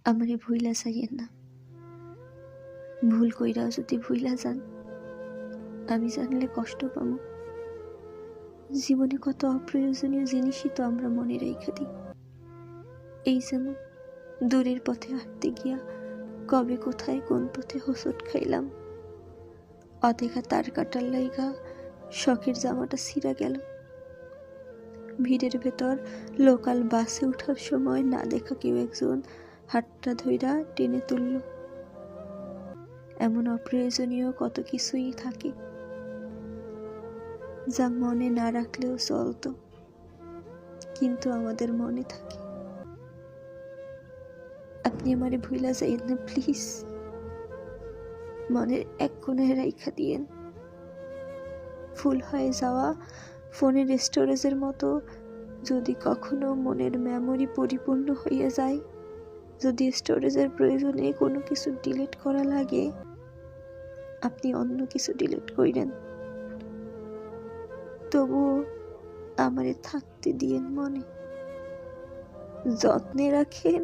আমারে ভুইলা যাইয়েন না। ভুল কইরা যদি ভুইলা যান, আমি জানলে কষ্ট পাবো। জীবনে কত অপ্রয়োজনীয় জিনিসই তো আমরা মনে রাইখা দিই। এই যেমন দূরের পথে হাঁটতে গিয়া কবে কোথায় কোন পথে হোঁচট খাইলাম, অদেখা তার কাটার লাইগা শখের জামাটা ছিঁড়া গেল, ভিড়ের ভেতর লোকাল বাসে ওঠার সময় না দেখা কেউ একজন হাতটা ধইরা টেনে তুলল। এমন অপ্রয়োজনীয় কত কিছুই থাকে যা মনে না রাখলেও চলতো, কিন্তু আমাদের মনে থাকে। আপনি আমারে ভুইলা যাইয়েন না প্লিজ। মনের এক কোণে রাইখা দিয়েন। ফুল হয়ে যাওয়া ফোনের স্টোরেজের মতো যদি কখনো মনের মেমোরি পরিপূর্ণ হয়ে যায়, যদি স্টোরেজের প্রয়োজনে কোনো কিছু ডিলিট করা লাগে, আপনি অন্য কিছু ডিলিট কইরেন, তবুও আমারে থাকতে দিয়েন মনে। যত্নে রাখেন।